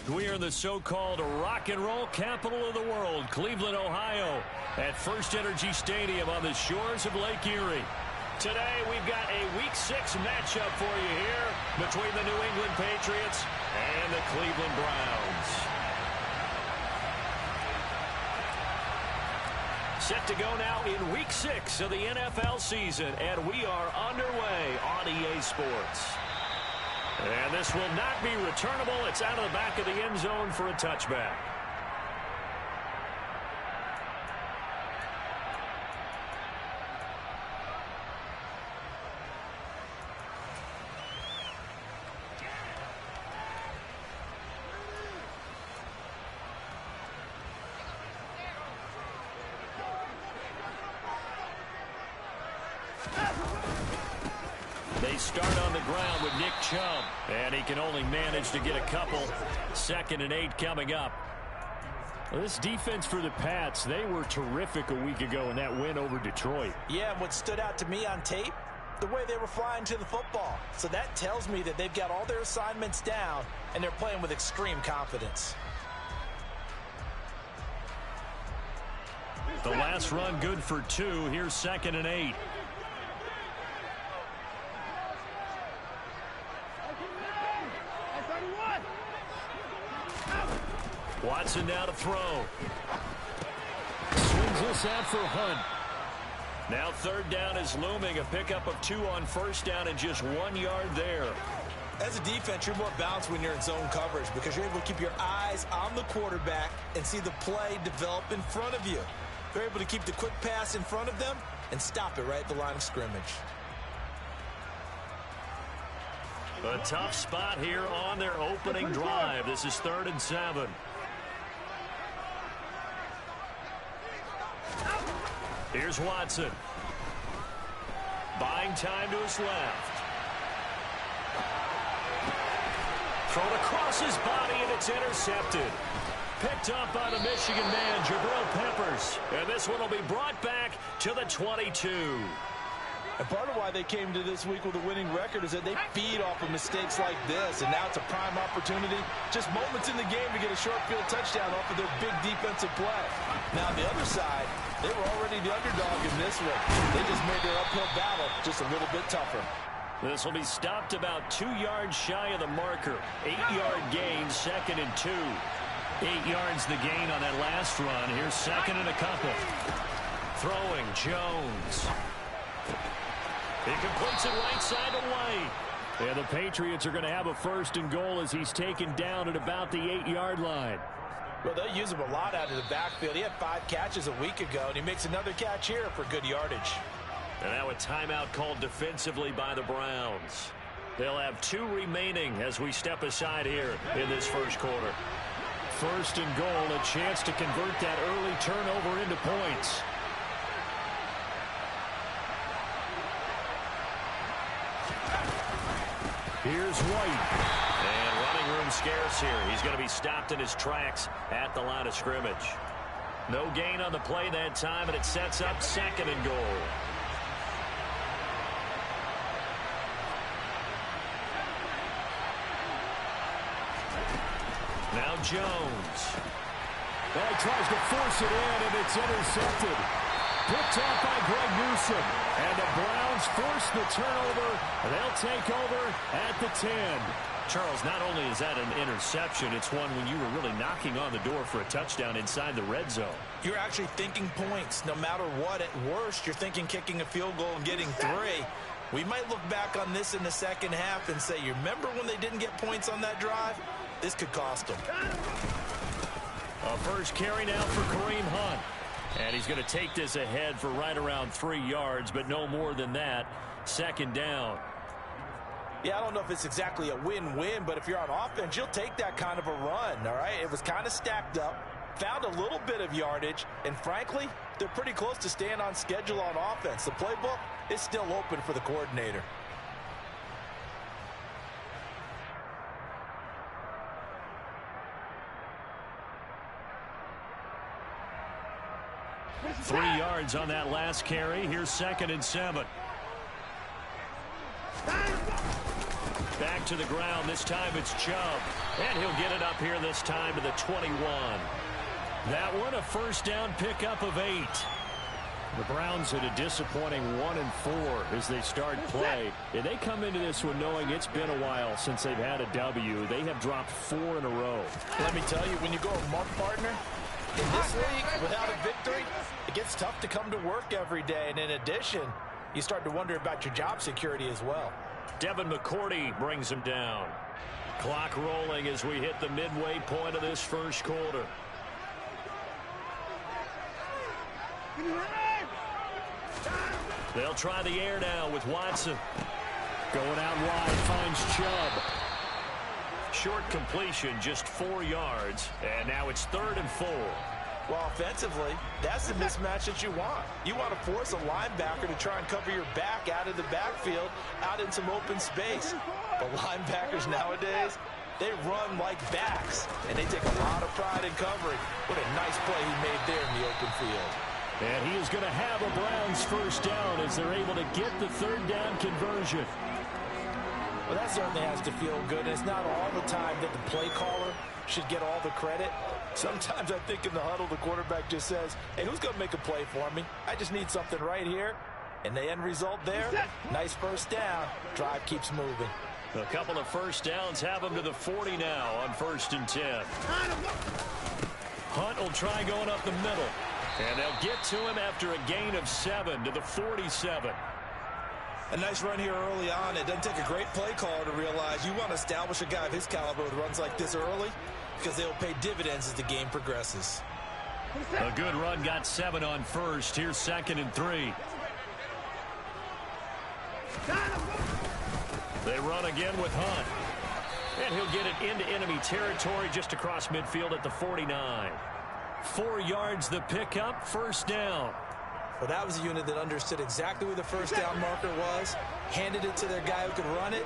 We are in the so-called rock and roll capital of the world, Cleveland, Ohio, at First Energy Stadium on the shores of Lake Erie. Today, we've got a Week 6 matchup for you here between the New England Patriots and the Cleveland Browns. Set to go now in Week 6 of the NFL season, and we are underway on EA Sports. And this will not be returnable. It's out of the back of the end zone for a touchback. They start on the ground with Nick Chubb, and he can only manage to get a couple. 2nd and 8 coming up. Well, this defense for the Pats, they were terrific a week ago in that win over Detroit. Yeah, and what stood out to me on tape, the way they were flying to the football. So that tells me that they've got all their assignments down, and they're playing with extreme confidence. The last run good for 2. Here's 2nd and 8. Watson now to throw. Swings this out for Hunt. Now 3rd down is looming. A pickup of 2 on 1st down and just 1 yard there. As a defense, you're more balanced when you're in zone coverage because you're able to keep your eyes on the quarterback and see the play develop in front of you. You're able to keep the quick pass in front of them and stop it right at the line of scrimmage. A tough spot here on their opening drive. This is 3rd and 7. Here's Watson. Buying time to his left. Thrown across his body, and it's intercepted. Picked up by the Michigan man, Jabril Peppers. And this one will be brought back to the 22. And part of why they came to this week with a winning record is that they feed off of mistakes like this, and now it's a prime opportunity. Just moments in the game to get a short field touchdown off of their big defensive play. Now, on the other side, they were already the underdog in this one. They just made their uphill battle just a little bit tougher. This will be stopped about 2 yards shy of the marker. 8-yard gain, 2nd and 2. 8 yards the gain on that last run. Here's 2nd and a couple. Throwing, Jones. He completes it right side away. And the Patriots are going to have a 1st and goal as he's taken down at about the 8-yard line. Well, they use him a lot out of the backfield. He had 5 catches a week ago, and he makes another catch here for good yardage. And now a timeout called defensively by the Browns. They'll have 2 remaining as we step aside here in this first quarter. 1st and goal, a chance to convert that early turnover into points. Here's White. And running room scarce here. He's going to be stopped in his tracks at the line of scrimmage. No gain on the play that time, and it sets up 2nd and goal. Now Jones. Well, he tries to force it in, and it's intercepted. Picked off by Greg Newsome. And the Browns force the turnover. They'll take over at the 10. Charles, not only is that an interception, it's one when you were really knocking on the door for a touchdown inside the red zone. You're actually thinking points. No matter what, at worst, you're thinking kicking a field goal and getting 3. We might look back on this in the second half and say, you remember when they didn't get points on that drive? This could cost them. A first carry now for Kareem Hunt. And he's going to take this ahead for right around 3 yards, but no more than that. 2nd down. Yeah, I don't know if it's exactly a win-win, but if you're on offense, you'll take that kind of a run, all right? It was kind of stacked up, found a little bit of yardage, and frankly, they're pretty close to staying on schedule on offense. The playbook is still open for the coordinator. Three yards on that last carry. Here's 2nd and 7. Back to the ground. This time it's Chubb. And he'll get it up here this time to the 21. That one a first down pickup of 8. The Browns at a disappointing 1-4 as they start play. And they come into this one knowing it's been a while since they've had a W. They have dropped 4 in a row. Let me tell you, when you go a month partner in this league without a victory, it gets tough to come to work every day. And in addition, you start to wonder about your job security as well. Devin McCourty brings him down. Clock rolling as we hit the midway point of this first quarter. They'll try the air now with Watson. Going out wide, finds Chubb. Short completion, just 4 yards. And now it's 3rd and 4. Well, offensively, that's the mismatch that you want. You want to force a linebacker to try and cover your back out of the backfield, out in some open space. But linebackers nowadays, they run like backs, and they take a lot of pride in covering. What a nice play he made there in the open field. And he is going to have a Browns first down as they're able to get the 3rd down conversion. Well, that certainly has to feel good. And it's not all the time that the play caller should get all the credit. Sometimes I think in the huddle, the quarterback just says, hey, who's going to make a play for me? I just need something right here. And the end result there, nice first down. Drive keeps moving. A couple of first downs have them to the 40 now on 1st and 10. Hunt will try going up the middle. And they'll get to him after a gain of 7 to the 47. A nice run here early on. It doesn't take a great play caller to realize you want to establish a guy of his caliber with runs like this early because they'll pay dividends as the game progresses. A good run got 7 on 1st. Here's 2nd and 3. They run again with Hunt. And he'll get it into enemy territory just across midfield at the 49. 4 yards the pickup, first down. Well, that was a unit that understood exactly where the first down marker was, handed it to their guy who could run it,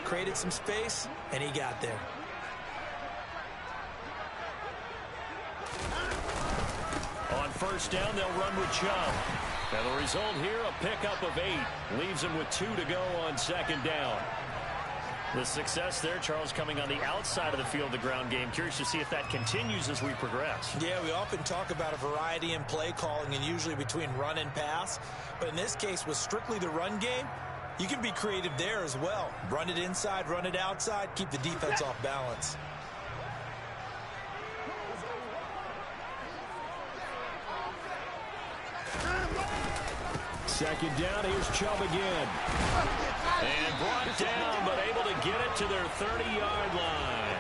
created some space, and he got there. On first down, they'll run with Chubb. And the result here, a pickup of 8. Leaves them with 2 to go on 2nd down. The success there, Charles, coming on the outside of the field, the ground game. Curious to see if that continues as we progress. Yeah, we often talk about a variety in play calling and usually between run and pass. But in this case, with strictly the run game, you can be creative there as well. Run it inside, run it outside, keep the defense off balance. Second down, here's Chubb again. And brought down, but able to get it to their 30-yard line.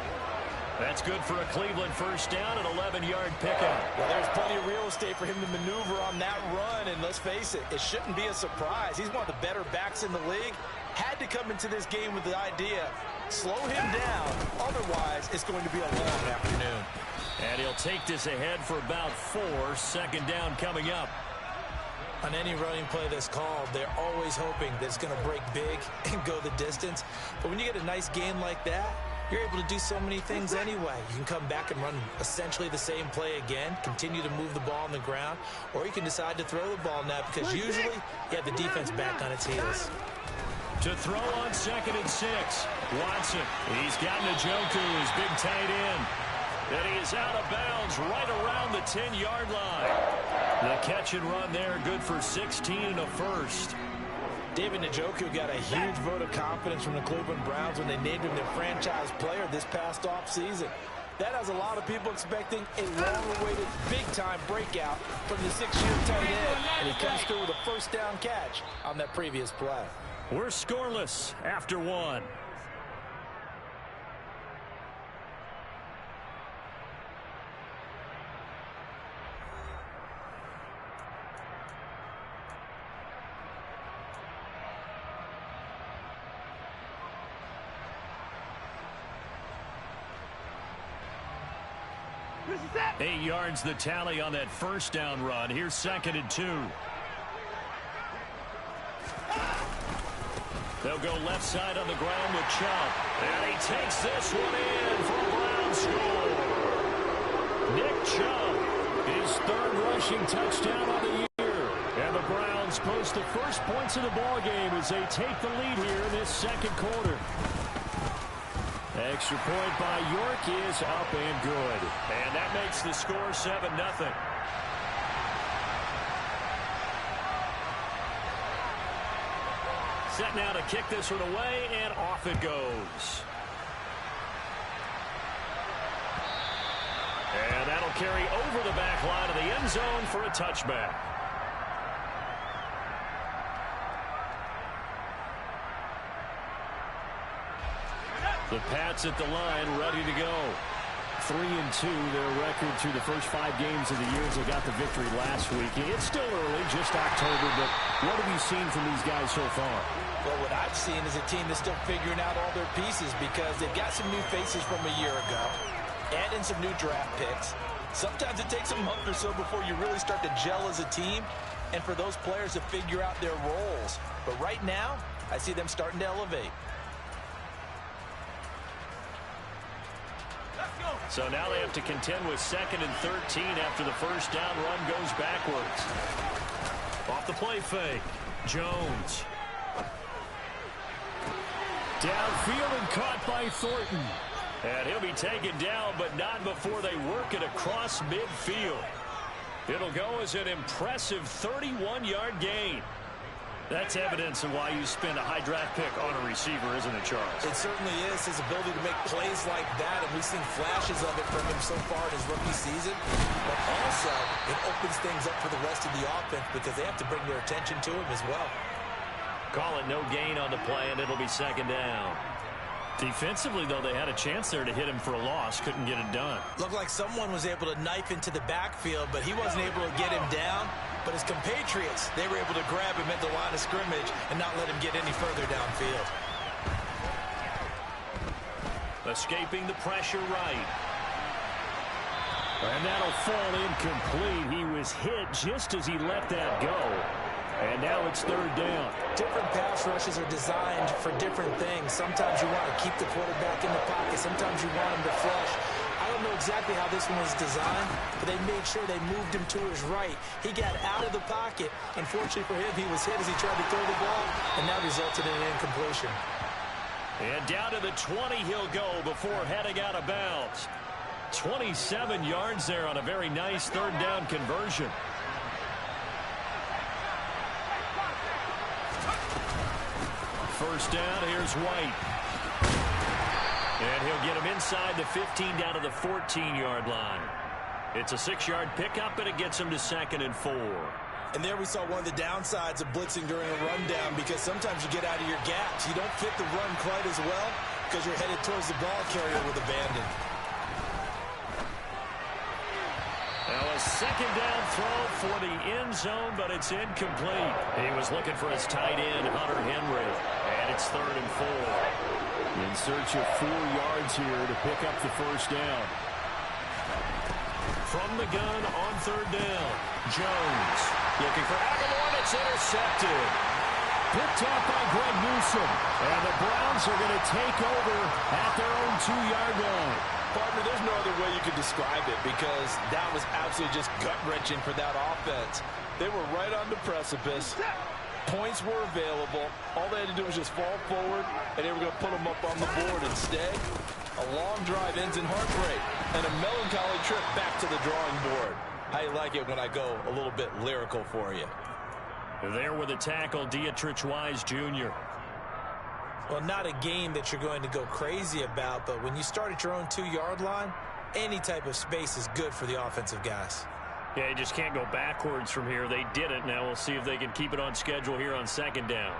That's good for a Cleveland first down, an 11-yard pickup. Well, there's plenty of real estate for him to maneuver on that run, and let's face it, it shouldn't be a surprise. He's one of the better backs in the league. Had to come into this game with the idea, slow him down, otherwise it's going to be a long afternoon. And he'll take this ahead for about 4, 2nd down coming up. On any running play that's called, they're always hoping that it's going to break big and go the distance. But when you get a nice game like that, you're able to do so many things anyway. You can come back and run essentially the same play again, continue to move the ball on the ground, or you can decide to throw the ball now because usually you have the defense back on its heels. To throw on 2nd and 6. Watson, he's got Njoku, his big tight end. And he is out of bounds right around the 10-yard line. The catch and run there, good for 16 and a first. David Njoku got a huge vote of confidence from the Cleveland Browns when they named him their franchise player this past offseason. That has a lot of people expecting a long-awaited, big-time breakout from the 6-year tight end, and he comes through with a first down catch on that previous play. We're scoreless after 1. This is it. 8 yards the tally on that first down run. Here's 2nd and 2. They'll go left side on the ground with Chubb. And he takes this one in for a Brown score. Nick Chubb, his 3rd rushing touchdown of the year. And the Browns post the first points of the ball game as they take the lead here in this 2nd quarter. Extra point by York is up and good. And that makes the score 7-0. Set now to kick this one away, and off it goes. And that'll carry over the back line of the end zone for a touchback. The Pats at the line, ready to go. 3-2, their record through the first 5 games of the year as they got the victory last week. It's still early, just October, but what have you seen from these guys so far? Well, what I've seen is a team that's still figuring out all their pieces because they've got some new faces from a year ago, add in some new draft picks. Sometimes it takes a month or so before you really start to gel as a team and for those players to figure out their roles. But right now, I see them starting to elevate. So now they have to contend with 2nd and 13 after the first down run goes backwards. Off the play fake. Jones. Downfield and caught by Thornton. And he'll be taken down, but not before they work it across midfield. It'll go as an impressive 31-yard gain. That's evidence of why you spend a high draft pick on a receiver, isn't it, Charles? It certainly is. His ability to make plays like that, and we've seen flashes of it from him so far in his rookie season. But also, it opens things up for the rest of the offense because they have to bring their attention to him as well. Call it no gain on the play, and it'll be 2nd down. Defensively, though, they had a chance there to hit him for a loss. Couldn't get it done. Looked like someone was able to knife into the backfield, but he wasn't able to get him down. But his compatriots, they were able to grab him at the line of scrimmage and not let him get any further downfield. Escaping the pressure right. And that'll fall incomplete. He was hit just as he let that go. And now it's 3rd down. Different pass rushes are designed for different things. Sometimes you want to keep the quarterback in the pocket. Sometimes you want him to flush. I don't know exactly how this one was designed, but they made sure they moved him to his right. He got out of the pocket. Unfortunately for him, he was hit as he tried to throw the ball, and that resulted in an incompletion. And down to the 20 he'll go before heading out of bounds. 27 yards there on a very nice 3rd down conversion. First down, here's White. And he'll get him inside the 15 down to the 14-yard line. It's a 6-yard pickup, and it gets him to 2nd and 4. And there we saw one of the downsides of blitzing during a rundown because sometimes you get out of your gaps. You don't fit the run quite as well because you're headed towards the ball carrier with abandon. Now a 2nd down throw for the end zone, but it's incomplete. He was looking for his tight end, Hunter Henry, and it's 3rd and 4. In search of 4 yards here to pick up the first down. From the gun on 3rd down, Jones looking for Aguilar. It's intercepted. Picked off by Greg Newsome. And the Browns are going to take over at their own 2-yard line. Partner, there's no other way you could describe it because that was absolutely just gut-wrenching for that offense. They were right on the precipice. Points were available. All they had to do was just fall forward, and they were going to put them up on the board. Instead, a long drive ends in heartbreak and a melancholy trip back to the drawing board. How you like it when I go a little bit lyrical for you? There with a tackle, Dietrich Wise Jr. Well, not a game that you're going to go crazy about, but when you start at your own 2-yard line, any type of space is good for the offensive guys. Yeah, you just can't go backwards from here. They did it. Now we'll see if they can keep it on schedule here on 2nd down.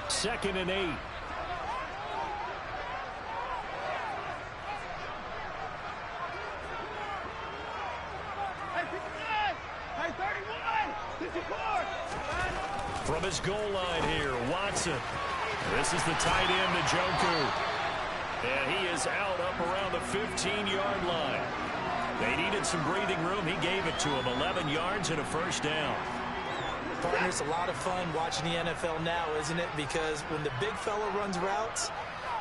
2nd and 8. From his goal line here, Watson. This is the tight end, Njoku. And he is out up around the 15-yard line. They needed some breathing room. He gave it to him. 11 yards and a first down. Partner, it's a lot of fun watching the NFL now, isn't it? Because when the big fella runs routes,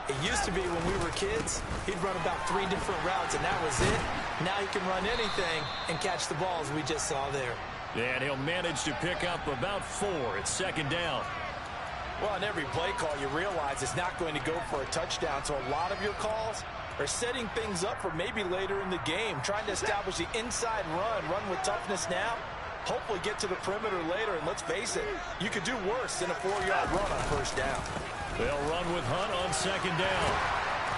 it used to be when we were kids, he'd run about 3 different routes, and that was it. Now he can run anything and catch the balls we just saw there. And he'll manage to pick up about 4. It's 2nd down. Well, on every play call, you realize it's not going to go for a touchdown, so a lot of your calls are setting things up for maybe later in the game, trying to establish the inside run with toughness now, hopefully get to the perimeter later, and let's face it, you could do worse than a 4-yard run on first down. They'll run with Hunt on second down.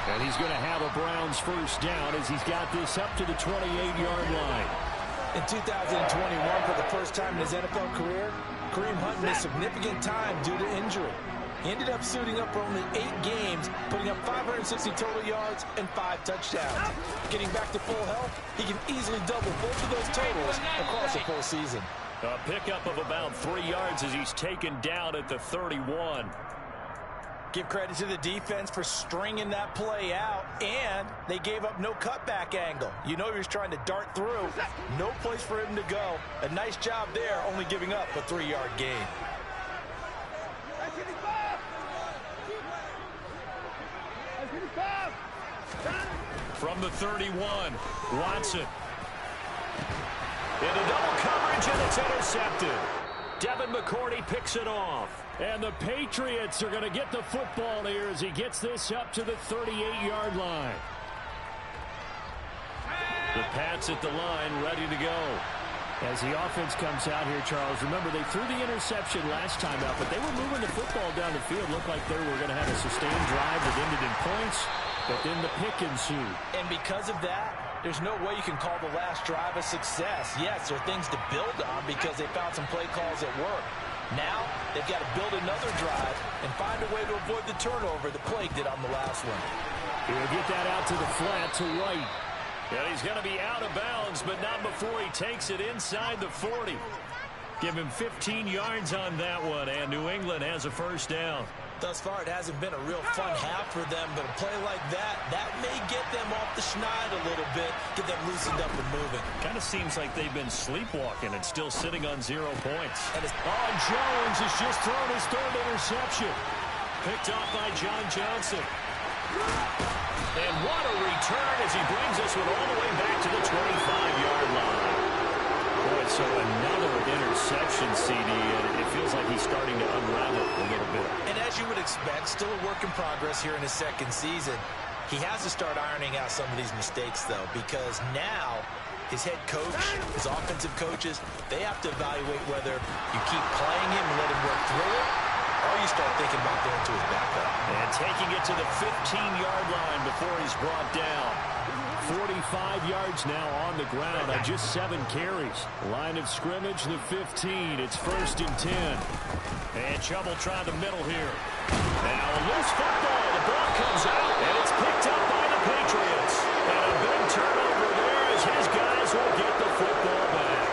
And he's going to have a Browns first down as he's got this up to the 28-yard line. In 2021, for the first time in his NFL career, Kareem Hunt missed significant time due to injury. He ended up suiting up for only 8 games, putting up 560 total yards and 5 touchdowns. Getting back to full health, he can easily double both of those totals across a full season. A pickup of about 3 yards as he's taken down at the 31. Give credit to the defense for stringing that play out, and they gave up no cutback angle. You know he was trying to dart through. No place for him to go. A nice job there, only giving up a 3-yard gain. From the 31, Watson. Into double coverage, and it's intercepted. Devin McCourty picks it off. And the Patriots are going to get the football here as he gets this up to the 38-yard line. The Pats at the line, ready to go. As the offense comes out here, Charles, remember they threw the interception last time out, but they were moving the football down the field. Looked like they were going to have a sustained drive that ended in points, but then the pick ensued. And because of that, there's no way you can call the last drive a success. Yes, there are things to build on because they found some play calls that work. Now, they've got to build another drive and find a way to avoid the turnover the plague did on the last one. He'll get that out to the flat to right. And he's going to be out of bounds, but not before he takes it inside the 40. Give him 15 yards on that one, and New England has a first down. Thus far, it hasn't been a real fun half for them, but a play like that may get them off the schneid a little bit, get them loosened up and moving. Kind of seems like they've been sleepwalking and still sitting on 0 points. And Jones has just thrown his 3rd interception. Picked off by John Johnson. And what a return as he brings us all the way back to the 25-yard line. Boy, so another interception, CD, and it feels like he's starting to unravel a little bit. And as you would expect, still a work in progress here in his 2nd season. He has to start ironing out some of these mistakes, though, because now his head coach, his offensive coaches, they have to evaluate whether you keep playing him and let him work through it, or you start thinking about going to his backup. And taking it to the 15-yard line before he's brought down. 45 yards now on the ground on just 7 carries. Line of scrimmage, the 15. It's 1st and 10. And trouble trying the middle here. Now a loose football. The ball comes out, and it's picked up by the Patriots. And a big turnover there as his guys will get the football back.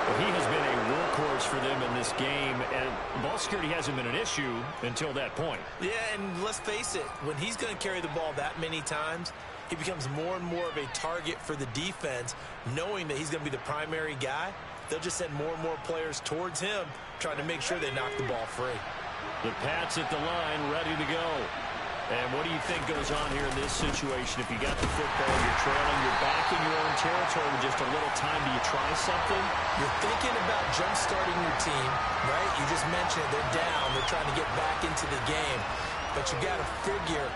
Well, he has been a workhorse for them in this game, and ball security hasn't been an issue until that point. Yeah, and let's face it, when he's going to carry the ball that many times, he becomes more and more of a target for the defense, knowing that he's going to be the primary guy. They'll just send more and more players towards him, trying to make sure they knock the ball free. The Pats at the line, ready to go. And what do you think goes on here in this situation? If you got the football, you're trailing, you're back in your own territory with just a little time, do you try something? You're thinking about jump-starting your team, right? You just mentioned it. They're down. They're trying to get back into the game. But you got to figure,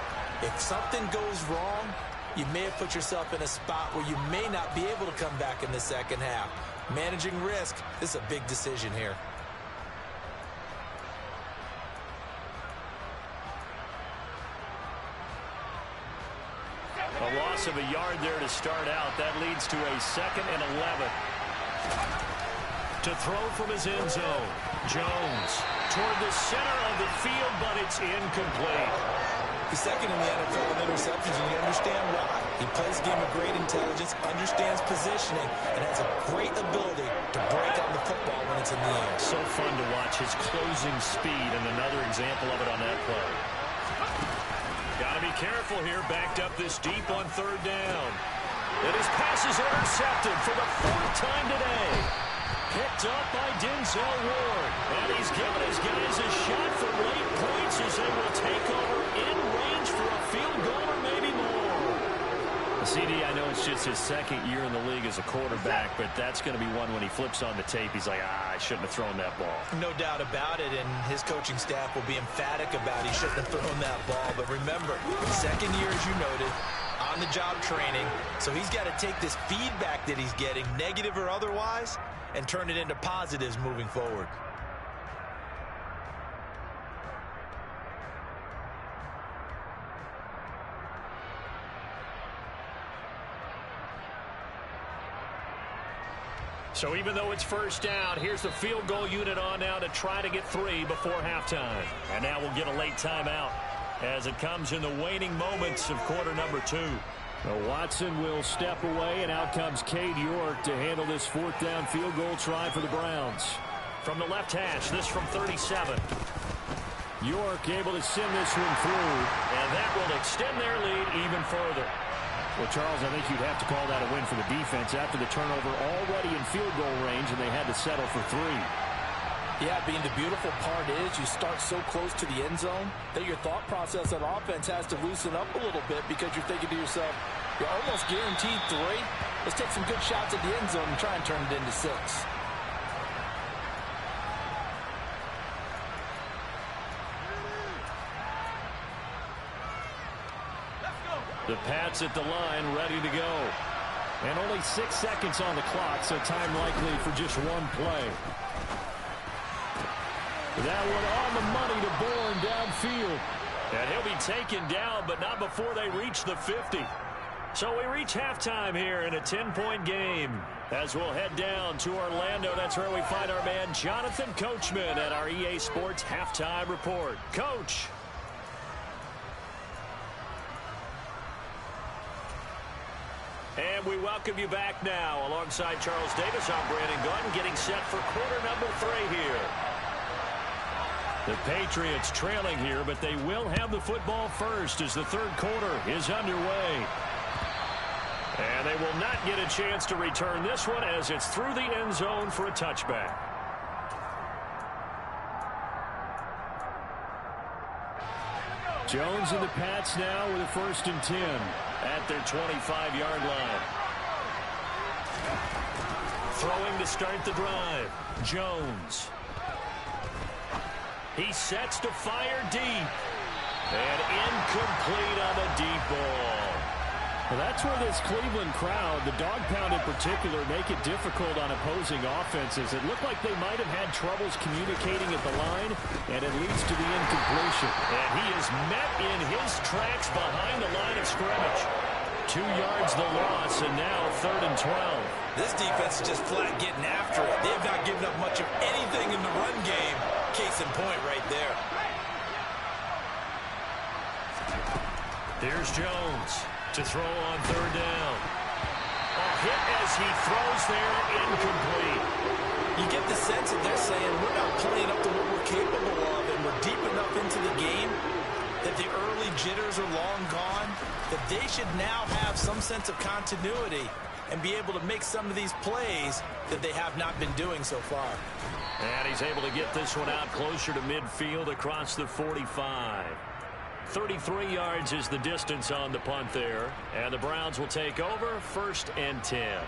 if something goes wrong, you may have put yourself in a spot where you may not be able to come back in the 2nd half. Managing risk, this is a big decision here. A loss of a yard there to start out. That leads to a 2nd and 11. To throw from his end zone. Jones toward the center of the field, but it's incomplete. He's 2nd in the NFL in interceptions, and you understand why. He plays a game of great intelligence, understands positioning, and has a great ability to break on the football when it's in the air. So fun to watch his closing speed, and another example of it on that play. Got to be careful here, backed up this deep on 3rd down. And his pass is intercepted for the 4th time today. Picked up by Denzel Ward. And he's given his guys a shot for late points as they will take over in range for a field goal or maybe more. CD, I know it's just his second year in the league as a quarterback, but that's going to be one when he flips on the tape. He's like, I shouldn't have thrown that ball. No doubt about it, and his coaching staff will be emphatic about he shouldn't have thrown that ball. But remember, second year, as you noted, on-the-job training, so he's got to take this feedback that he's getting, negative or otherwise, and turn it into positives moving forward. So even though it's first down, here's the field goal unit on now to try to get 3 before halftime. And now we'll get a late timeout as it comes in the waning moments of quarter number 2. Well, Watson will step away, and out comes Cade York to handle this 4th down field goal try for the Browns. From the left hash, this from 37. York able to send this one through. And that will extend their lead even further. Well, Charles, I think you'd have to call that a win for the defense after the turnover already in field goal range, and they had to settle for 3. Yeah, Bean, the beautiful part is you start so close to the end zone that your thought process on offense has to loosen up a little bit because you're thinking to yourself, you're almost guaranteed 3. Let's take some good shots at the end zone and try and turn it into 6. The Pats at the line, ready to go. And only 6 seconds on the clock, so time likely for just one play. That one on the money to Bourne downfield. And he'll be taken down, but not before they reach the 50. So we reach halftime here in a 10-point game. As we'll head down to Orlando, that's where we find our man Jonathan Coachman at our EA Sports Halftime Report. Coach. And we welcome you back now. Alongside Charles Davis, I'm Brandon Gunn, getting set for quarter number 3 here. The Patriots trailing here, but they will have the football first as the third quarter is underway. And they will not get a chance to return this one as it's through the end zone for a touchback. Jones and the Pats now with a 1st and 10 at their 25-yard line. Throwing to start the drive. Jones. He sets to fire deep. And incomplete on the deep ball. Well, that's where this Cleveland crowd, the dog pound in particular, make it difficult on opposing offenses. It looked like they might have had troubles communicating at the line, and it leads to the incompletion. And he is met in his tracks behind the line of scrimmage. 2 yards the loss, and now 3rd and 12. This defense is just flat getting after it. They have not given up much of anything in the run game. Case in point right there. Here's Jones to throw on 3rd down. A hit as he throws there, incomplete. You get the sense that they're saying we're not playing up to what we're capable of, and we're deep enough into the game that the early jitters are long gone, that they should now have some sense of continuity and be able to make some of these plays that they have not been doing so far. And he's able to get this one out closer to midfield across the 45. 33 yards is the distance on the punt there. And the Browns will take over 1st and 10.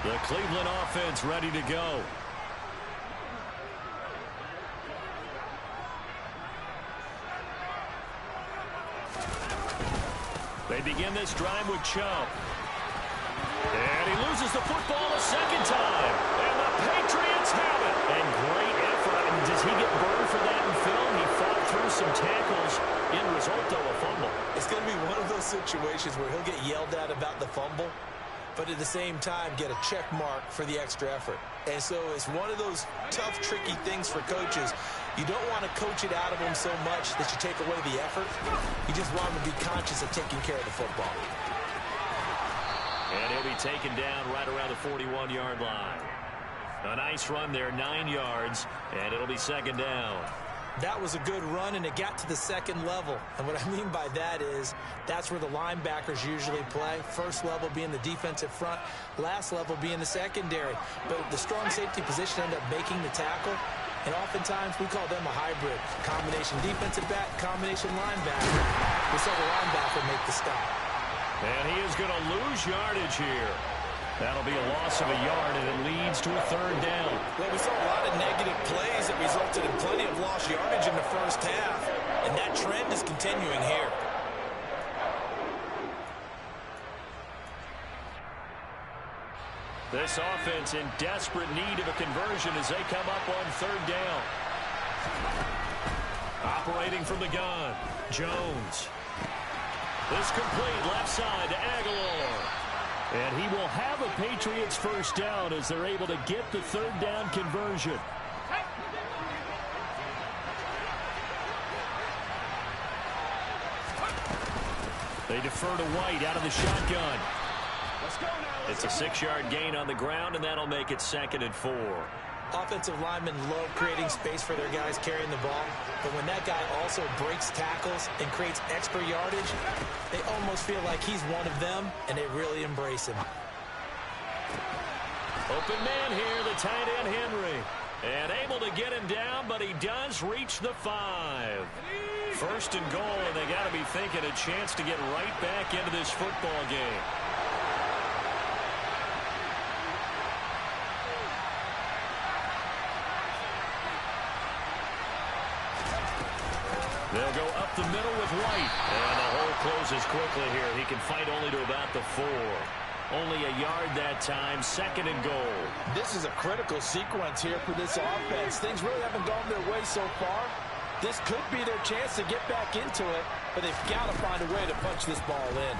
The Cleveland offense ready to go. They begin this drive with Chubb. And he loses the football a second time. And the Patriots have it. And great effort. And does he get burned for that in film? He fought through some tackles. End result, though, a fumble. It's going to be one of those situations where he'll get yelled at about the fumble, but at the same time get a check mark for the extra effort. And so it's one of those tough, tricky things for coaches. You don't want to coach it out of them so much that you take away the effort. You just want them to be conscious of taking care of the football. And he'll be taken down right around the 41-yard line. A nice run there, 9 yards, and it'll be 2nd down. That was a good run, and it got to the 2nd level. And what I mean by that is that's where the linebackers usually play. First level being the defensive front, last level being the secondary. But the strong safety position ended up making the tackle, and oftentimes we call them a hybrid. Combination defensive back, combination linebacker. We saw the linebacker make the stop. And he is going to lose yardage here. That'll be a loss of a yard, and it leads to a third down. Well, we saw a lot of negative plays that resulted in plenty of lost yardage in the first half, and that trend is continuing here. This offense in desperate need of a conversion as they come up on third down. Operating from the gun, Jones. This complete left side to Aguilar. And he will have a Patriots first down as they're able to get the third down conversion. They defer to White out of the shotgun. It's a 6-yard gain on the ground, and that'll make it 2nd and 4. Offensive linemen love creating space for their guys carrying the ball, but when that guy also breaks tackles and creates extra yardage, they almost feel like he's one of them, and they really embrace him. Open man here, the tight end Henry. And able to get him down, but he does reach the 5. 1st and goal, and they got to be thinking a chance to get right back into this football game. They'll go up the middle with White. And the hole closes quickly here. He can fight only to about the 4. Only a yard that time, 2nd and goal. This is a critical sequence here for this offense. Things really haven't gone their way so far. This could be their chance to get back into it, but they've got to find a way to punch this ball in.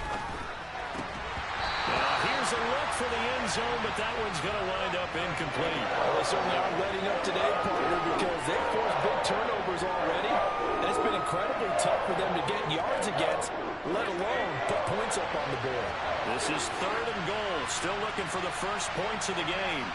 Here's a look for the end zone, but that one's going to wind up incomplete. Well, they certainly aren't letting up today, partner, because they've forced big turnovers already, and it's been incredibly tough for them to get yards against, let alone put points up on the board. This is 3rd and goal, still looking for the first points of the game.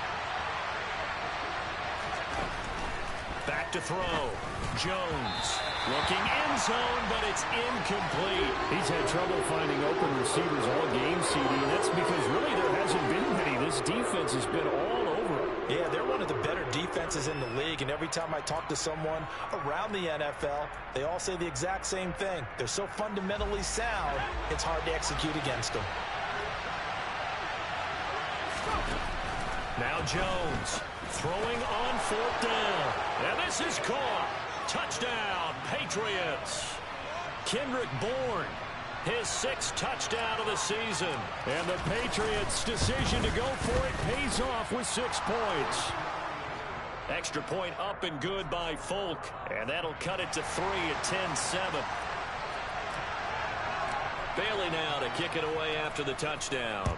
Back to throw. Jones looking end zone, but it's incomplete. He's had trouble finding open receivers all game, CD. That's because really there hasn't been many. This defense has been all over. Yeah, they're one of the better defenses in the league, and every time I talk to someone around the NFL, they all say the exact same thing. They're so fundamentally sound, it's hard to execute against them. Now Jones throwing on 4th down. And this is caught. Touchdown, Patriots. Kendrick Bourne, his 6th touchdown of the season. And the Patriots' decision to go for it pays off with 6 points. Extra point up and good by Folk. And that'll cut it to 3 at 10-7. Bailey now to kick it away after the touchdown.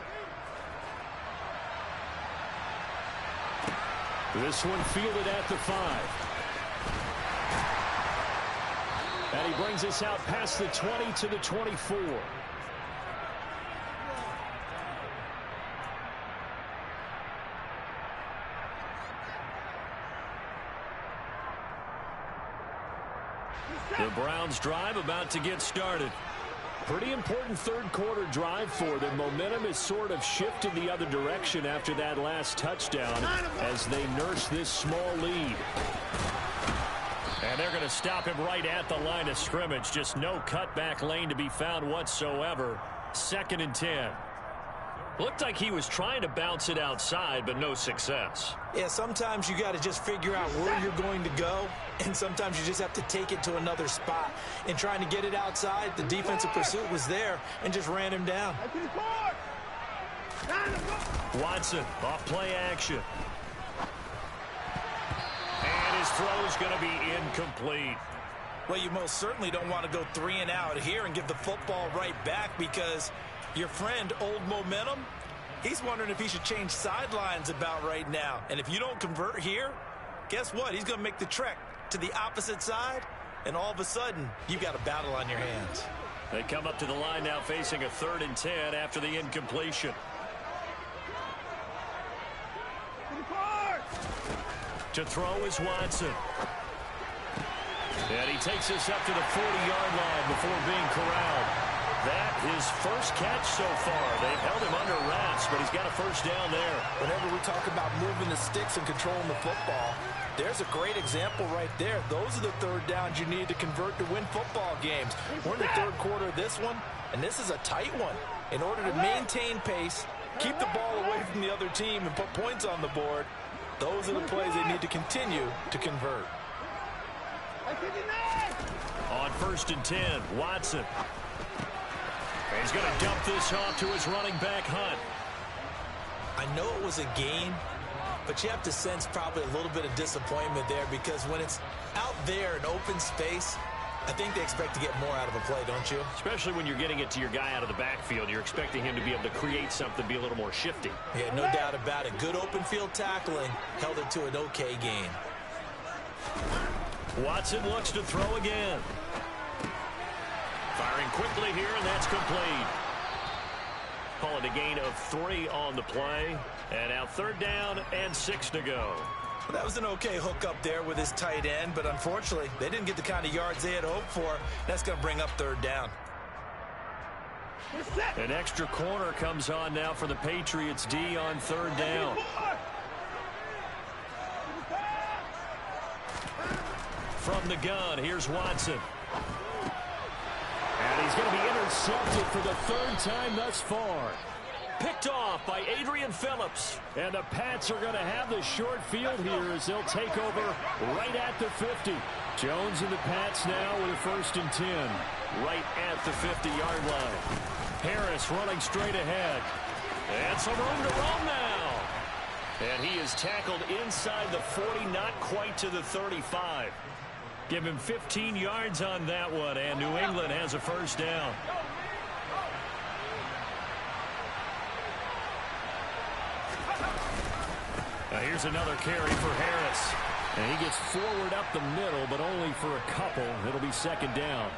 This one fielded at the 5. And he brings us out past the 20 to the 24. The Browns drive about to get started. Pretty important third quarter drive for them. Momentum has sort of shifted the other direction after that last touchdown as they nurse this small lead. And they're going to stop him right at the line of scrimmage. Just no cutback lane to be found whatsoever. 2nd and 10. Looked like he was trying to bounce it outside, but no success. Yeah, sometimes you got to just figure out where you're going to go, and sometimes you just have to take it to another spot. In trying to get it outside, the defensive pursuit was there and just ran him down. Watson, off play action. And his throw is going to be incomplete. Well, you most certainly don't want to go 3 and out here and give the football right back, because your friend, Old Momentum, he's wondering if he should change sidelines about right now. And if you don't convert here, guess what? He's going to make the trek to the opposite side, and all of a sudden, you've got a battle on your hands. They come up to the line now facing a 3rd and 10 after the incompletion. To throw is Watson. And he takes us up to the 40-yard line before being corralled. That his first catch so far. They've held him under wraps, but he's got a first down there. Whenever we talk about moving the sticks and controlling the football, there's a great example right there. Those are the third downs you need to convert to win football games. We're in the third quarter of this one, and this is a tight one. In order to maintain pace, keep the ball away from the other team, and put points on the board, those are the plays they need to continue to convert. On 1st and 10, Watson. He's going to dump this off to his running back, Hunt. I know it was a gain, but you have to sense probably a little bit of disappointment there, because when it's out there in open space, I think they expect to get more out of a play, don't you? Especially when you're getting it to your guy out of the backfield. You're expecting him to be able to create something, be a little more shifty. Yeah, no doubt about it. Good open field tackling held it to an okay gain. Watson looks to throw again. Firing quickly here, and that's complete. Call it a gain of 3 on the play. And now 3rd down and 6 to go. Well, that was an okay hook up there with his tight end, but unfortunately, they didn't get the kind of yards they had hoped for. That's going to bring up 3rd down. An extra corner comes on now for the Patriots D on 3rd down. From the gun, here's Watson. And he's going to be intercepted for the 3rd time thus far. Picked off by Adrian Phillips. And the Pats are going to have the short field here as they'll take over right at the 50. Jones and the Pats now with a 1st and 10. Right at the 50-yard line. Harris running straight ahead. And some room to run now. And he is tackled inside the 40, not quite to the 35. Give him 15 yards on that one, and New England has a 1st down. Now here's another carry for Harris. And he gets forward up the middle, but only for a couple. It'll be 2nd down.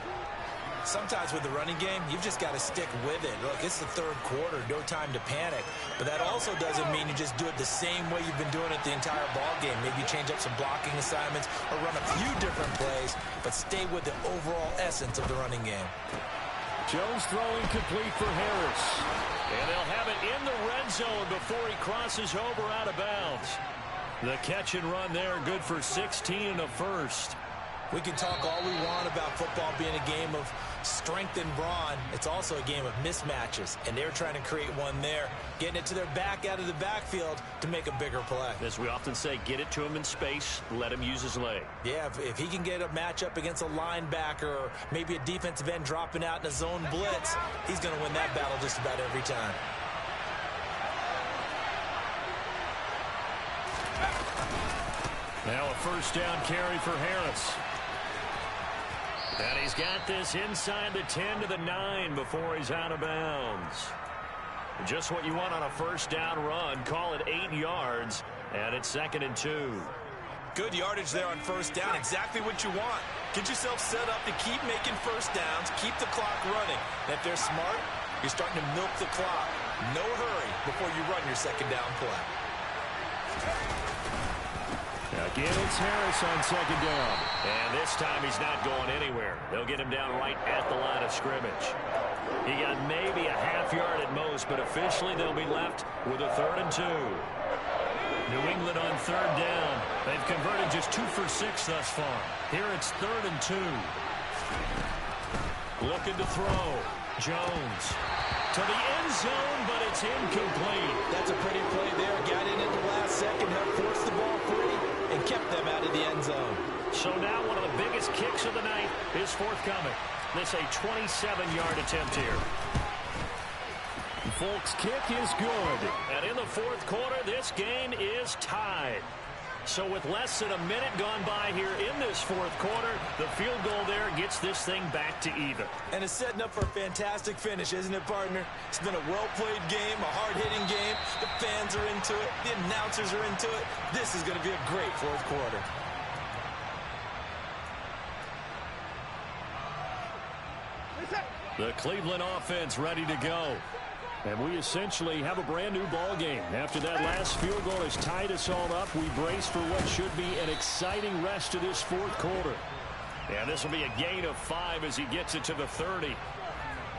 Sometimes with the running game, you've just got to stick with it. Look, it's the 3rd quarter, no time to panic. But that also doesn't mean you just do it the same way you've been doing it the entire ball game. Maybe you change up some blocking assignments or run a few different plays, but stay with the overall essence of the running game. Jones throwing complete for Harris. And they'll have it in the red zone before he crosses over out of bounds. The catch and run there, good for 16 and a 1st. We can talk all we want about football being a game of strength and brawn. It's also a game of mismatches, and they're trying to create one there, getting it to their back out of the backfield to make a bigger play. As we often say, get it to him in space, let him use his leg. Yeah, if he can get a matchup against a linebacker or maybe a defensive end dropping out in a zone blitz, he's going to win that battle just about every time. Now a 1st down carry for Harris. And he's got this inside the 10 to the 9 before he's out of bounds. Just what you want on a 1st down run. Call it 8 yards, and it's 2nd and 2. Good yardage there on 1st down. Exactly what you want. Get yourself set up to keep making 1st downs, keep the clock running. And if they're smart, you're starting to milk the clock. No hurry before you run your 2nd down play. Again, it's Harris on 2nd down. And this time he's not going anywhere. They'll get him down right at the line of scrimmage. He got maybe a half yard at most, but officially they'll be left with a 3rd and 2. New England on 3rd down. They've converted just 2 for 6 thus far. Here it's 3rd and 2. Looking to throw. Jones to the end zone, but it's incomplete. That's a pretty play there. Got in at the last second, helped force the ball free, and kept them out of the end zone. So now one of the biggest kicks of the night is forthcoming. This a 27-yard attempt here. Folks' kick is good. And in the 4th quarter, this game is tied. So with less than a minute gone by here in this 4th quarter, the field goal there gets this thing back to even. And it's setting up for a fantastic finish, isn't it, partner? It's been a well-played game, a hard-hitting game. The fans are into it. The announcers are into it. This is going to be a great 4th quarter. The Cleveland offense ready to go. And we essentially have a brand-new ball game. After that last field goal has tied us all up, we brace for what should be an exciting rest of this 4th quarter. Yeah, this will be a gain of 5 as he gets it to the 30.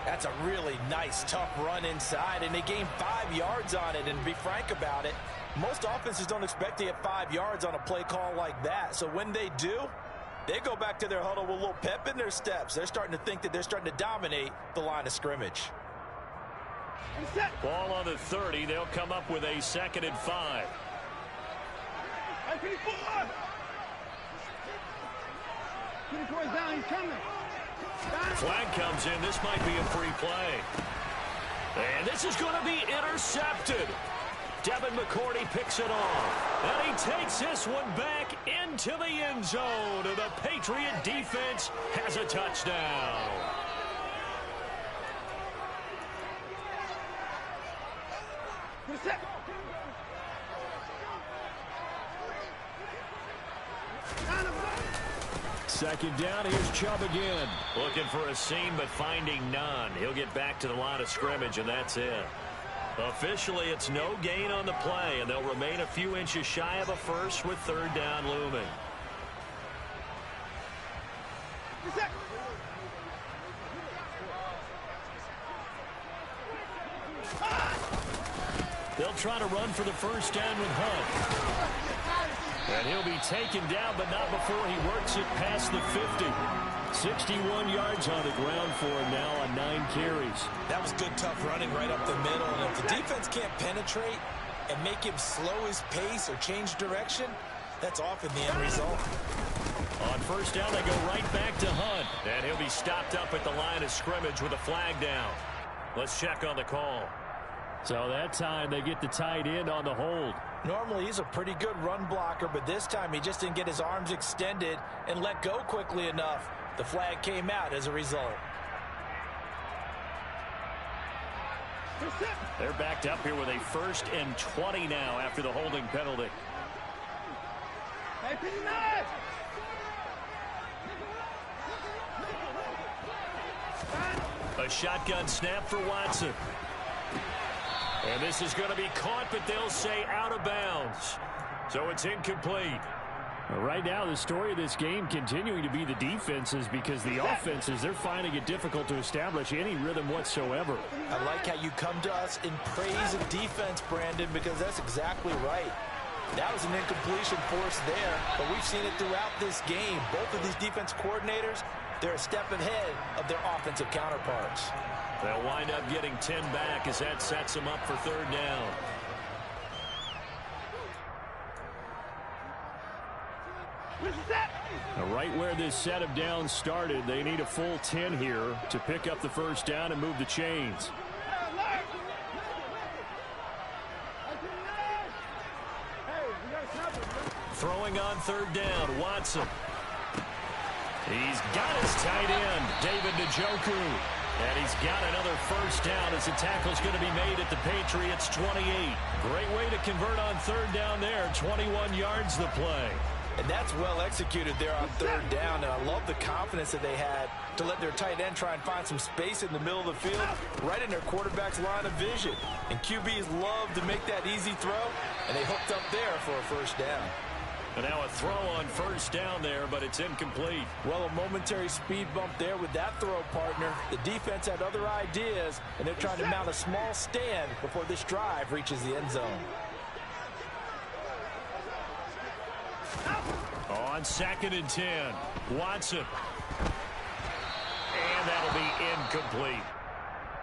That's a really nice, tough run inside, and they gained 5 yards on it. And to be frank about it, most offenses don't expect to get 5 yards on a play call like that. So when they do, they go back to their huddle with a little pep in their steps. They're starting to think that they're starting to dominate the line of scrimmage. Ball on the 30. They'll come up with a 2nd and 5. Flag comes in. This might be a free play. And this is going to be intercepted. Devin McCourty picks it off. And he takes this one back into the end zone. And the Patriot defense has a touchdown. Second down, here's Chubb again. Looking for a seam, but finding none. He'll get back to the line of scrimmage, and that's it. Officially, it's no gain on the play, and they'll remain a few inches shy of a first with 3rd down looming. They'll try to run for the first down with Hunt. And he'll be taken down, but not before he works it past the 50. 61 yards on the ground for him now on 9 carries. That was good, tough running right up the middle. And if the defense can't penetrate and make him slow his pace or change direction, that's often the end result. On first down, they go right back to Hunt. And he'll be stopped up at the line of scrimmage with a flag down. Let's check on the call. So that time they get the tight end on the hold. Normally he's a pretty good run blocker, but this time he just didn't get his arms extended and let go quickly enough. The flag came out as a result. They're backed up here with a 1st and 20 now after the holding penalty. A shotgun snap for Watson. And this is going to be caught, but they'll say out of bounds. So it's incomplete. Right now, the story of this game continuing to be the defenses, because the offenses, they're finding it difficult to establish any rhythm whatsoever. I like how you come to us in praise of defense, Brandon, because that's exactly right. That was an incompletion forced there, but we've seen it throughout this game. Both of these defense coordinators, they're a step ahead of their offensive counterparts. They'll wind up getting 10 back as that sets them up for 3rd down. Right where this set of downs started, they need a full 10 here to pick up the first down and move the chains. Throwing on 3rd down, Watson. He's got his tight end, David Njoku. And he's got another first down as the tackle's going to be made at the Patriots' 28. Great way to convert on 3rd down there. 21 yards the play. And that's well executed there on 3rd down. And I love the confidence that they had to let their tight end try and find some space in the middle of the field, right in their quarterback's line of vision. And QBs love to make that easy throw, and they hooked up there for a first down. And now a throw on first down there, but it's incomplete. Well, a momentary speed bump there with that throw, partner. The defense had other ideas, and they're trying to mount a small stand before this drive reaches the end zone. On 2nd and 10, Watson. And that'll be incomplete.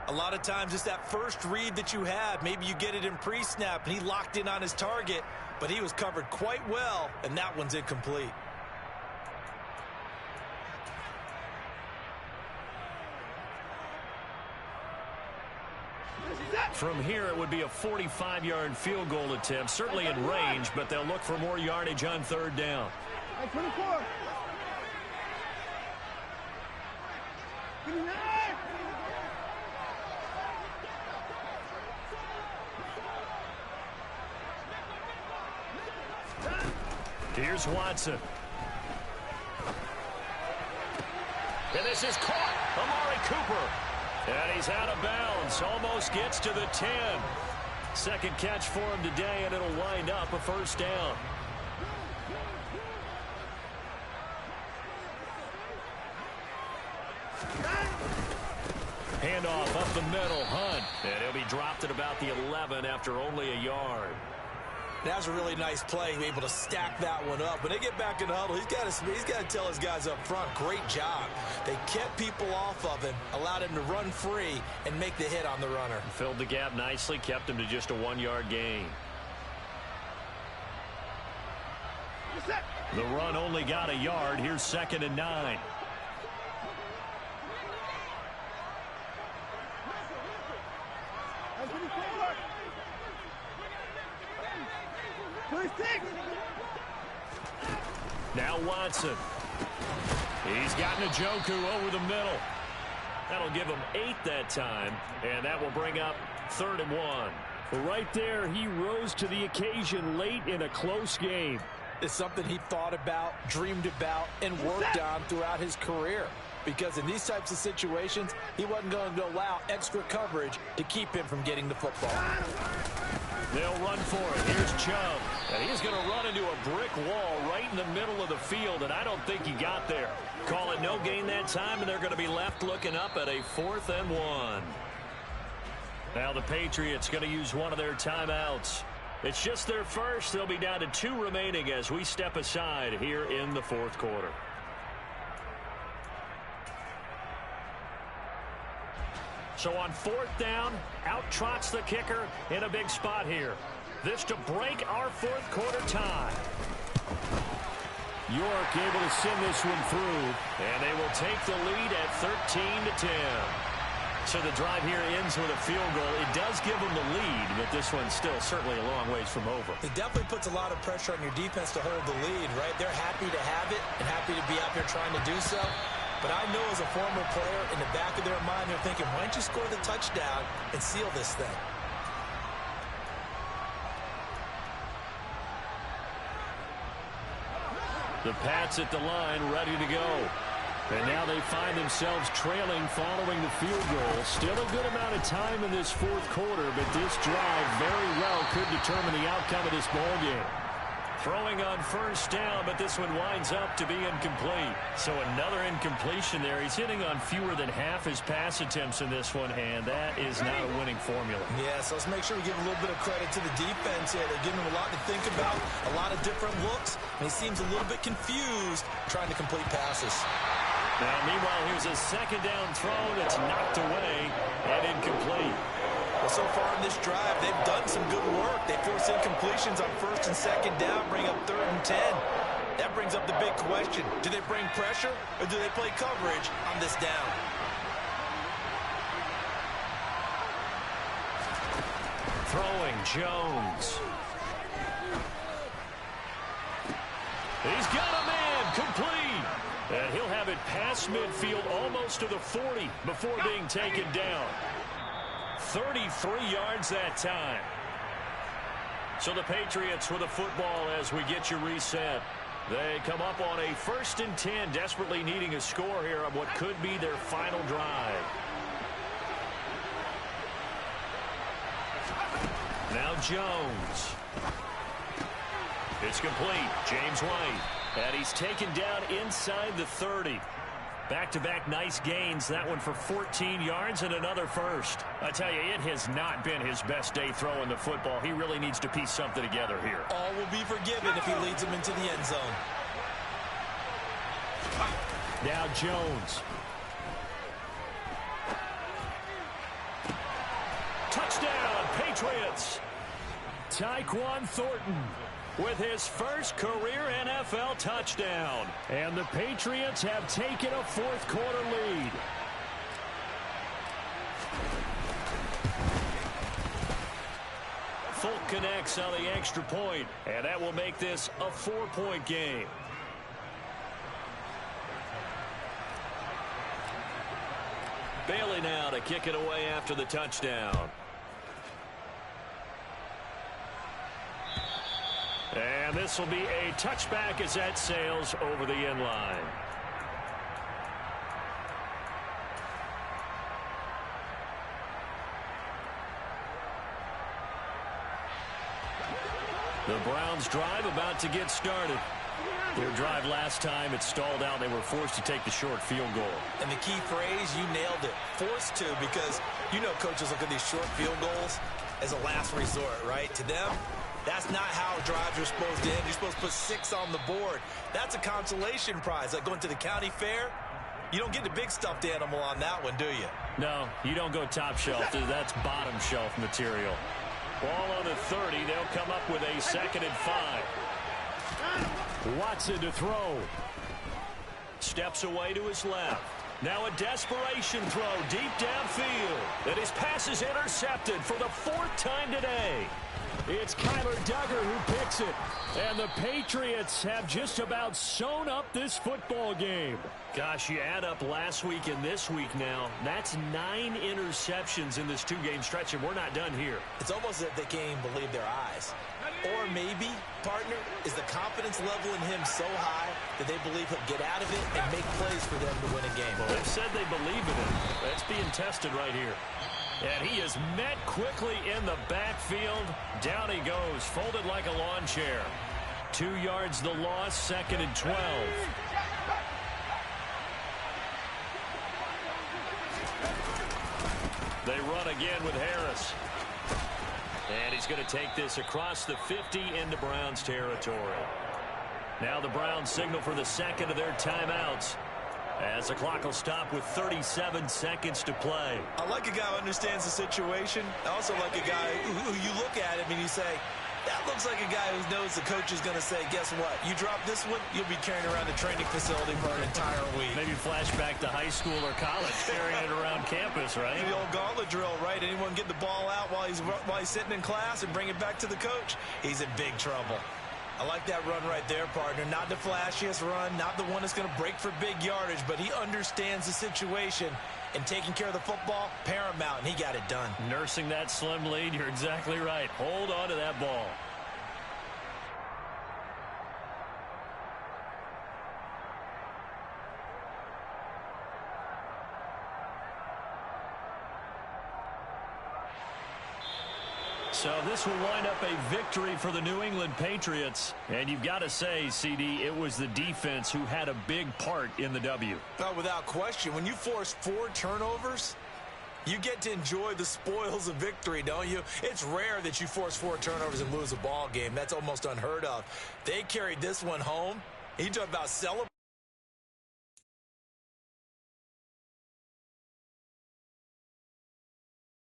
A lot of times it's that first read that you have. Maybe you get it in pre-snap, and he locked in on his target, but he was covered quite well, and that one's incomplete. From here, it would be a 45-yard field goal attempt, certainly in range, but they'll look for more yardage on 3rd down. 24. Here's Watson. And this is caught. Amari Cooper. And he's out of bounds. Almost gets to the 10. Second catch for him today, and it'll wind up a first down. Handoff up the middle, Hunt. And he'll be dropped at about the 11 after only a yard. That's a really nice play, able to stack that one up. When they get back in the huddle, he's got to tell his guys up front, great job. They kept people off of him, allowed him to run free and make the hit on the runner. Filled the gap nicely, kept him to just a 1-yard gain. The run only got a yard. Here's 2nd and 9. Now Watson. He's got Njoku over the middle. That'll give him 8 that time, and that will bring up 3rd and 1. Well, right there, he rose to the occasion late in a close game. It's something he thought about, dreamed about, and worked on throughout his career. Because in these types of situations, he wasn't going to allow extra coverage to keep him from getting the football. They'll run for it. Here's Chubb. And he's going to run into a brick wall right in the middle of the field, and I don't think he got there. Call it no gain that time, and they're going to be left looking up at a 4th and 1. Now the Patriots going to use one of their timeouts. It's just their first. They'll be down to 2 remaining as we step aside here in the 4th quarter. So on 4th down, out trots the kicker in a big spot here. This to break our 4th quarter tie. York able to send this one through. And they will take the lead at 13-10. So the drive here ends with a field goal. It does give them the lead, but this one's still certainly a long ways from over. It definitely puts a lot of pressure on your defense to hold the lead, right? They're happy to have it and happy to be out there trying to do so. But I know as a former player, in the back of their mind, they're thinking, why don't you score the touchdown and seal this thing? The Pats at the line, ready to go. And now they find themselves trailing following the field goal. Still a good amount of time in this 4th quarter, but this drive very well could determine the outcome of this ballgame. Throwing on 1st down, but this one winds up to be incomplete. So another incompletion there. He's hitting on fewer than half his pass attempts in this one, and that is not a winning formula. Yeah, so let's make sure we give a little bit of credit to the defense here. They're giving him a lot to think about, a lot of different looks, and he seems a little bit confused trying to complete passes. Now, meanwhile, here's a 2nd down throw that's knocked away and incomplete. Well, so far in this drive, they've done some good work. They force incompletions on 1st and 2nd down, bring up 3rd and 10. That brings up the big question. Do they bring pressure or do they play coverage on this down? Throwing Jones. He's got a man complete. And he'll have it past midfield almost to the 40 before being taken down. 33 yards that time. So the Patriots with the football as we get you reset. They come up on a 1st and 10, desperately needing a score here on what could be their final drive. Now Jones. It's complete. James White. And he's taken down inside the 30. Back-to-back nice gains. That one for 14 yards and another first. I tell you, it has not been his best day throwing the football. He really needs to piece something together here. All will be forgiven if he leads them into the end zone. Now Jones. Touchdown, Patriots. Tyquan Thornton with his first career NFL touchdown. And the Patriots have taken a 4th quarter lead. Folk connects on the extra point, and that will make this a 4-point game. Bailey now to kick it away after the touchdown. And this will be a touchback as that sails over the end line. The Browns drive about to get started. Their drive last time, it stalled out. They were forced to take the short field goal. And the key phrase, you nailed it. Forced to, because you know coaches look at these short field goals as a last resort, right? To them, that's not how drives are supposed to end. You're supposed to put 6 on the board. That's a consolation prize. Like going to the county fair, you don't get the big stuffed animal on that one, do you? No, you don't go top shelf. That's bottom shelf material. Ball on the 30. They'll come up with a 2nd and 5. Watson to throw. Steps away to his left. Now a desperation throw deep downfield. And his pass is intercepted for the 4th time today. It's Kyler Duggar who picks it. And the Patriots have just about sewn up this football game. Gosh, you add up last week and this week now. That's 9 interceptions in this 2-game stretch, and we're not done here. It's almost as if they can't even believe their eyes. Or maybe, partner, is the confidence level in him so high that they believe he'll get out of it and make plays for them to win a game. Well, they've said they believe in him. That's being tested right here. And he is met quickly in the backfield. Down he goes, folded like a lawn chair. 2 yards the loss, 2nd and 12. They run again with Harris. And he's going to take this across the 50 into Browns territory. Now the Browns signal for the 2nd of their timeouts, as the clock will stop with 37 seconds to play. I like a guy who understands the situation. I also like a guy who you look at him and you say, that looks like a guy who knows the coach is going to say, guess what? You drop this one, you'll be carrying around the training facility for an entire week. Maybe flashback to high school or college, carrying it around campus, right? The old gauntlet drill, right? Anyone get the ball out while he's sitting in class and bring it back to the coach? He's in big trouble. I like that run right there, partner. Not the flashiest run, not the one that's going to break for big yardage, but he understands the situation, and taking care of the football, paramount, and he got it done. Nursing that slim lead, you're exactly right. Hold on to that ball. So this will wind up a victory for the New England Patriots. And you've got to say, CD, it was the defense who had a big part in the W. Oh, without question. When you force 4 turnovers, you get to enjoy the spoils of victory, don't you? It's rare that you force 4 turnovers and lose a ball game. That's almost unheard of. They carried this one home. You talk about celebrating.